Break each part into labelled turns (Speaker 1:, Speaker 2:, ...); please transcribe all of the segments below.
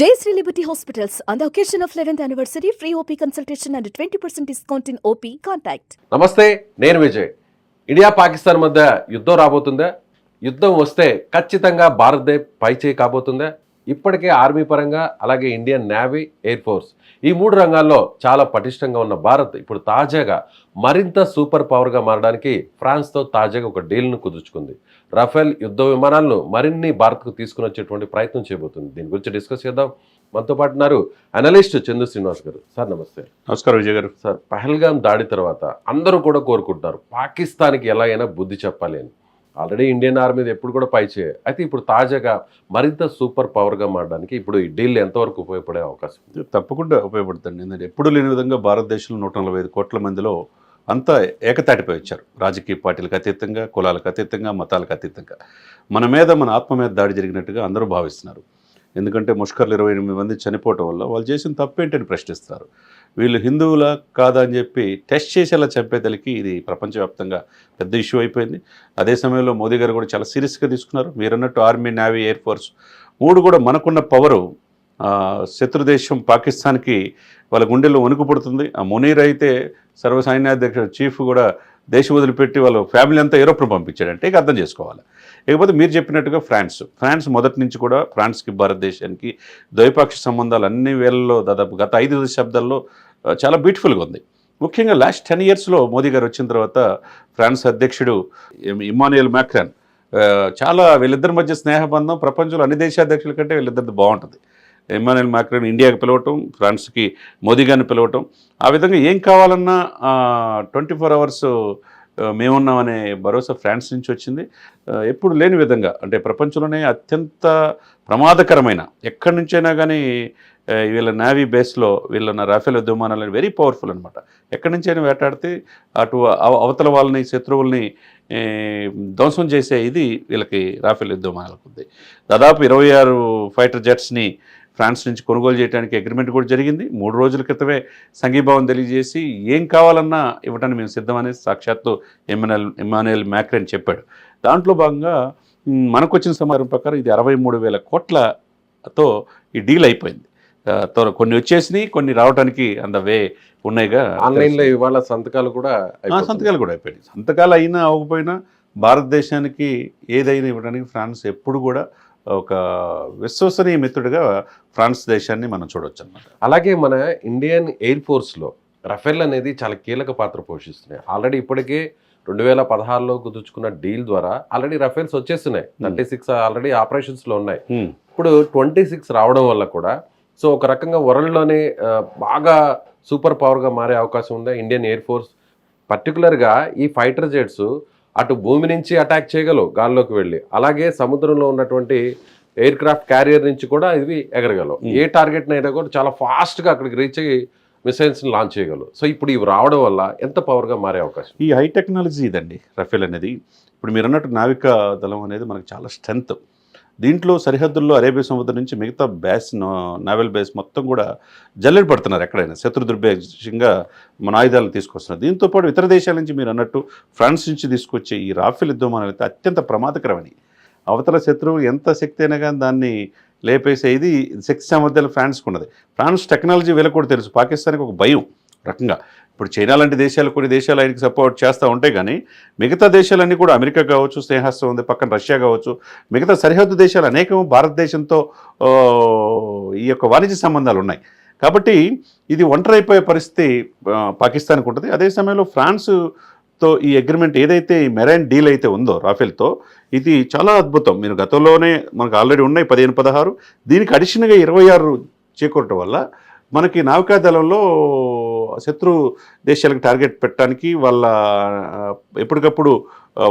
Speaker 1: Jayashree Liberty Hospitals, on the occasion of 11th anniversary, free OP consultation and 20% discount in OP. Contact.
Speaker 2: నమస్తే, నేను Vijay. India Pakistan మధ్య యుద్ధం రాబోతుందా? యుద్ధం వస్తే ఖచ్చితంగా భారత్దే పైచేయి కాబోతుందా? ఇప్పటికే ఆర్మీ పరంగా, అలాగే ఇండియన్ నేవీ, ఎయిర్ ఫోర్స్ ఈ మూడు రంగాల్లో చాలా పటిష్టంగా ఉన్న భారత్ ఇప్పుడు తాజాగా మరింత సూపర్ పవర్గా మారడానికి ఫ్రాన్స్తో తాజాగా ఒక డీల్ను కుదుర్చుకుంది. రఫేల్ యుద్ధ విమానాలను మరిన్ని భారత్కు తీసుకుని వచ్చేటువంటి ప్రయత్నం చేయబోతుంది. దీని గురించి డిస్కస్ చేద్దాం. మనతో పాటు ఉన్నారు అనలిస్ట్ చందు శ్రీనివాస్ గారు. సార్ నమస్తే.
Speaker 3: నమస్కారం విజయ్ గారు.
Speaker 2: సార్, పహల్గాం దాడి తర్వాత అందరూ కూడా కోరుకుంటున్నారు పాకిస్తాన్కి ఎలా అయినా బుద్ధి చెప్పాలి అని. ఆల్రెడీ ఇండియన్ ఆర్మీ ఎప్పుడు కూడా పైచేయ, అయితే ఇప్పుడు తాజాగా మరింత సూపర్ పవర్గా మారడానికి ఇప్పుడు ఈ డీల్ ఎంతవరకు ఉపయోగపడే అవకాశం?
Speaker 3: తప్పకుండా ఉపయోగపడుతుంది. ఎందుకంటే ఎప్పుడు లేని విధంగా భారతదేశంలో 145 కోట్ల మందిలో అంతా ఏకతాటిపై వచ్చారు. రాజకీయ పార్టీలకు అతీతంగా, కులాలకు అతీతంగా, మతాలకు అతీతంగా మన మీద, మన ఆత్మ మీద దాడి జరిగినట్టుగా అందరూ భావిస్తున్నారు. ఎందుకంటే ముష్కర్లు 28 మంది చనిపోవటం వల్ల వాళ్ళు చేసిన తప్పేంటని ప్రశ్నిస్తారు. వీళ్ళు హిందువుల కాదా అని చెప్పి టెస్ట్ చేసేలా చంపేదలికి ఇది ప్రపంచవ్యాప్తంగా పెద్ద ఇష్యూ అయిపోయింది. అదే సమయంలో మోదీ గారు కూడా చాలా సీరియస్గా తీసుకున్నారు. మీరన్నట్టు ఆర్మీ, నేవీ, ఎయిర్ ఫోర్స్ మూడు కూడా మనకున్న పవరు శత్రుదేశం పాకిస్తాన్కి వాళ్ళ గుండెల్లో వణుకు పుడుతుంది. ఆ మునీర్ అయితే సర్వసైన్యాధ్యక్షుడు చీఫ్ కూడా దేశం వదిలిపెట్టి వాళ్ళ ఫ్యామిలీ అంతా యూరోప్ను పంపించాడంటే ఇక అర్థం చేసుకోవాలి. ఇకపోతే మీరు చెప్పినట్టుగా ఫ్రాన్స్ మొదటి నుంచి కూడా ఫ్రాన్స్కి, భారతదేశానికి ద్వైపాక్షిక సంబంధాలు అన్ని వేళల్లో దాదాపు గత 5 దశాబ్దాల్లో చాలా బ్యూటిఫుల్గా ఉంది. ముఖ్యంగా లాస్ట్ 10 ఇయర్స్లో మోదీ గారు వచ్చిన తర్వాత ఫ్రాన్స్ అధ్యక్షుడు ఇమ్మాన్యుయల్ మ్యాక్రాన్ చాలా వీళ్ళిద్దరి మధ్య స్నేహబంధం ప్రపంచంలో అన్ని దేశాధ్యక్షుల కంటే వీళ్ళిద్దరిది బాగుంటుంది. ఇమ్మాన్యుయల్ మ్యాక్రాన్ ఇండియాకి పిలవటం, ఫ్రాన్స్కి మోదీ గారిని పిలవటం, ఆ విధంగా ఏం కావాలన్నా 24 అవర్స్ మేమున్నామనే భరోసా ఫ్రాన్స్ నుంచి వచ్చింది. ఎప్పుడు లేని విధంగా, అంటే ప్రపంచంలోనే అత్యంత ప్రమాదకరమైన ఎక్కడి నుంచైనా కానీ వీళ్ళ నేవీ బేస్లో వీళ్ళ రాఫెల్ యుద్ధ విమానాలు వెరీ పవర్ఫుల్ అనమాట. ఎక్కడి నుంచైనా వేటాడితే అటు అవతల వాళ్ళని, శత్రువుల్ని ధ్వంసం చేసే ఇది వీళ్ళకి రాఫెల్ యుద్ధ విమానాలకు ఉంది. దాదాపు 26 ఫైటర్ జెట్స్ని ఫ్రాన్స్ నుంచి కొనుగోలు చేయడానికి అగ్రిమెంట్ కూడా జరిగింది. 3 రోజుల క్రితమే సంఘీభావం తెలియజేసి ఏం కావాలన్నా ఇవ్వడానికి మేము సిద్ధమని సాక్షాత్తు ఇమ్మాన్యుయల్ మ్యాక్రాన్ చెప్పాడు. దాంట్లో భాగంగా మనకు వచ్చిన సమాచారం ప్రకారం ఇది 63,000 కోట్లతో ఈ డీల్ అయిపోయింది. కొన్ని వచ్చేసినాయి, కొన్ని రావడానికి అంద వే ఉన్నాయిగా.
Speaker 2: ఆన్లైన్లో ఇవాళ సంతకాలు కూడా
Speaker 3: అయిపోయినాయి. సంతకాలు అయినా అవ్వకపోయినా భారతదేశానికి ఏదైనా ఇవ్వడానికి ఫ్రాన్స్ ఎప్పుడు కూడా ఒక విశ్వసనీయ మిత్రుడిగా ఫ్రాన్స్ దేశాన్ని మనం చూడవచ్చు అన్నమాట.
Speaker 2: అలాగే మన ఇండియన్ ఎయిర్ ఫోర్స్లో రఫేల్ అనేది చాలా కీలక పాత్ర పోషిస్తున్నాయి. ఆల్రెడీ ఇప్పటికే 2016లో కుదుర్చుకున్న డీల్ ద్వారా ఆల్రెడీ రఫేల్స్ వచ్చేస్తున్నాయి. 36 ఆల్రెడీ ఆపరేషన్స్లో ఉన్నాయి. ఇప్పుడు 26 రావడం వల్ల కూడా సో ఒక రకంగా వరల్డ్లోనే బాగా సూపర్ పవర్గా మారే అవకాశం ఉంది ఇండియన్ ఎయిర్ ఫోర్స్. పర్టికులర్గా ఈ ఫైటర్ జెట్స్ అటు భూమి నుంచి అటాక్ చేయగలవు, గాల్లోకి వెళ్ళి, అలాగే సముద్రంలో ఉన్నటువంటి ఎయిర్ క్రాఫ్ట్ క్యారియర్ నుంచి కూడా ఇవి ఎగరగలవు. ఏ టార్గెట్ని అయినా కూడా చాలా ఫాస్ట్గా అక్కడికి రీచ్ అయ్యి మిసైల్స్ని లాంచ్ చేయగలవు. సో ఇప్పుడు ఇవి రావడం వల్ల ఎంత పవర్గా మారే అవకాశం?
Speaker 3: ఈ హై టెక్నాలజీ ఇదండి రఫేల్ అనేది. ఇప్పుడు మీరు అన్నట్టు నావికా దళం అనేది మనకు చాలా స్ట్రెంత్. దీంట్లో సరిహద్దుల్లో అరేబియా సముద్రం నుంచి మిగతా నావల్ బేస్ మొత్తం కూడా జల్లెడ పడుతున్నారు. ఎక్కడైనా శత్రు దుర్భేషంగా మన ఆయుధాలను తీసుకొస్తున్నారు. దీంతోపాటు ఇతర దేశాల నుంచి మీరు అన్నట్టు ఫ్రాన్స్ నుంచి తీసుకొచ్చే ఈ రాఫెల్ యుద్ధ విమానాలు అయితే అత్యంత ప్రమాదకరమని, అవతల శత్రువు ఎంత శక్తి అయినా కానీ దాన్ని లేపేసే ఇది శక్తి సామర్థ్యాలు ఫ్రాన్స్కి ఉన్నది. ఫ్రాన్స్ టెక్నాలజీ వీళ్ళకి కూడా తెలుసు. పాకిస్తాన్కి ఒక భయం రకంగా. ఇప్పుడు చైనా లాంటి దేశాలు, కొన్ని దేశాలు ఆయనకి సపోర్ట్ చేస్తూ ఉంటాయి, కానీ మిగతా దేశాలన్నీ కూడా, అమెరికా కావచ్చు, స్నేహస్తం ఉంది, పక్కన రష్యా కావచ్చు, మిగతా సరిహద్దు దేశాలు అనేకం భారతదేశంతో ఈ యొక్క వాణిజ్య సంబంధాలు ఉన్నాయి. కాబట్టి ఇది ఒంటరైపోయే పరిస్థితి పాకిస్తాన్కి ఉంటుంది. అదే సమయంలో ఫ్రాన్స్తో ఈ అగ్రిమెంట్ ఏదైతే ఈ మెరైన్ డీల్ అయితే ఉందో రాఫెల్తో, ఇది చాలా అద్భుతం. మీరు గతంలోనే మనకు ఆల్రెడీ ఉన్నాయి 15-16, దీనికి అడిషనల్గా 26 చేకూరటం వల్ల మనకి నావికాదళంలో శత్రు దేశాలకు టార్గెట్ పెట్టడానికి, వాళ్ళ ఎప్పటికప్పుడు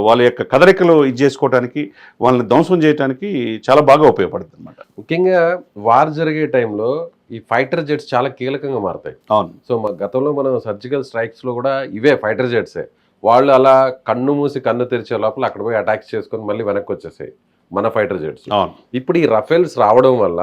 Speaker 3: వాళ్ళ యొక్క కదలికలు ఇది చేసుకోవడానికి, వాళ్ళని ధ్వంసం చేయడానికి చాలా బాగా ఉపయోగపడుతుంది అనమాట.
Speaker 2: ముఖ్యంగా వార్ జరిగే టైంలో ఈ ఫైటర్ జెట్స్ చాలా కీలకంగా మారుతాయి.
Speaker 3: అవును.
Speaker 2: సో గతంలో మనం సర్జికల్ స్ట్రైక్స్లో కూడా ఇవే ఫైటర్ జెట్సే. వాళ్ళు అలా కన్ను మూసి కన్ను తెరిచే లోపల అక్కడ పోయి అటాక్స్ చేసుకొని మళ్ళీ వెనక్కి వచ్చేసాయి మన ఫైటర్ జెట్స్. ఇప్పుడు ఈ రఫేల్స్ రావడం వల్ల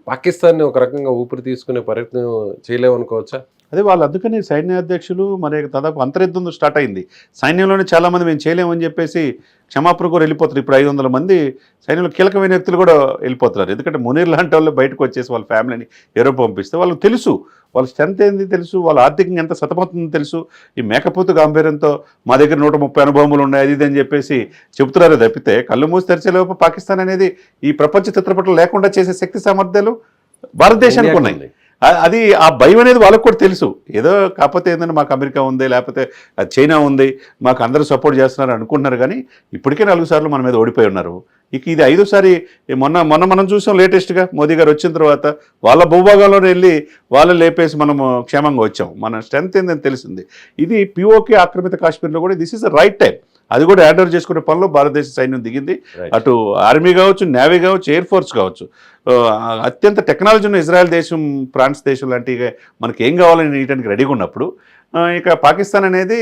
Speaker 2: పాకిస్తాన్ని ఒక రకంగా ఊపిరి తీసుకునే ప్రయత్నం చేయలేమనుకోవచ్చా?
Speaker 3: అదే వాళ్ళు అందుకని సైన్యాధ్యక్షులు మరి దాదాపు అంతర్యుద్ధం స్టార్ట్ అయింది. సైన్యంలోనే చాలామంది మేము చేయలేమని చెప్పేసి క్షమాపణ కూడా వెళ్ళిపోతారు. ఇప్పుడు 500 మంది సైన్యంలో కీలకమైన వ్యక్తులు కూడా వెళ్ళిపోతున్నారు. ఎందుకంటే మునీర్ లాంటి వాళ్ళు బయటకు వచ్చేసి వాళ్ళ ఫ్యామిలీని యూరోప్ పంపిస్తే వాళ్ళకి తెలుసు వాళ్ళ స్ట్రెంత్ ఏంది తెలుసు, వాళ్ళ ఆర్థికంగా ఎంత సతమవుతుందో తెలుసు. ఈ మేకపోతు గాంభీర్యంతో మా దగ్గర 130 అనుభవములు ఉన్నాయి అది ఇది అని చెప్పేసి చెబుతున్నారు తప్పితే కళ్ళు మూసి తెరిచేలోపు పాకిస్తాన్ అనేది ఈ ప్రపంచ చిత్రపటం లేకుండా చేసే శక్తి సామర్థ్యాలు భారతదేశానికి ఉన్నాయి. అది ఆ భయం అనేది వాళ్ళకు కూడా తెలుసు. ఏదో కాకపోతే ఏంటంటే మాకు అమెరికా ఉంది, లేకపోతే చైనా ఉంది, మాకు అందరూ సపోర్ట్ చేస్తున్నారు అనుకుంటున్నారు. కానీ ఇప్పటికే 4 సార్లు మన మీద ఓడిపోయి ఉన్నారు. ఇక ఇది 5వసారి. మొన్న మనం చూసాం లేటెస్ట్గా మోదీ గారు వచ్చిన తర్వాత వాళ్ళ భూభాగంలోనే వెళ్ళి వాళ్ళు లేపేసి మనము క్షేమంగా వచ్చాం. మన స్ట్రెంత్ ఏందని తెలిసింది. ఇది పిఓకే ఆక్రమిత కాశ్మీర్లో కూడా this is the right time. అది కూడా హ్యాండ్ ఓవర్ చేసుకునే పనిలో భారతదేశ సైన్యం దిగింది. అటు ఆర్మీ కావచ్చు, నేవీ కావచ్చు, ఎయిర్ ఫోర్స్ కావచ్చు. అత్యంత టెక్నాలజీ ఉన్న ఇజ్రాయెల్ దేశం, ఫ్రాన్స్ దేశం లాంటివి మనకి ఏం కావాలని ఇయడానికి రెడీగా ఉన్నప్పుడు ఇక పాకిస్తాన్ అనేది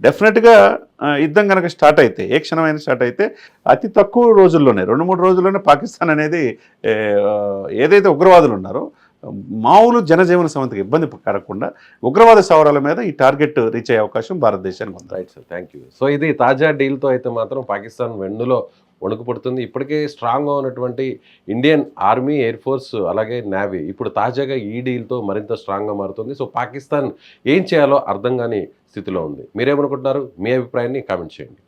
Speaker 3: డెఫినెట్గా యుద్ధం కనుక స్టార్ట్ అయితే, ఏ క్షణమైనా స్టార్ట్ అయితే అతి తక్కువ రోజుల్లోనే 2-3 రోజుల్లోనే పాకిస్తాన్ అనేది ఏదైతే ఉగ్రవాదులు ఉన్నారో మామూలు జనజీవన సమంతికి ఇబ్బంది కలగకుండా ఉగ్రవాద స్థావరాల మీద ఈ టార్గెట్ రీచ్ అయ్యే అవకాశం భారతదేశానికి ఉంది.
Speaker 2: Right sir, thank you. So ఇది తాజా డీల్తో అయితే మాత్రం పాకిస్తాన్ వెన్నులో వణుకు పుడుతుంది. ఇప్పటికే స్ట్రాంగ్గా ఉన్నటువంటి ఇండియన్ ఆర్మీ, ఎయిర్ ఫోర్స్, అలాగే నేవీ ఇప్పుడు తాజాగా ఈ డీల్తో మరింత స్ట్రాంగ్గా మారుతుంది. సో పాకిస్తాన్ ఏం చేయాలో అర్థం కాని స్థితిలో ఉంది. మీరేమనుకుంటున్నారు? మీ అభిప్రాయాన్ని కామెంట్ చేయండి.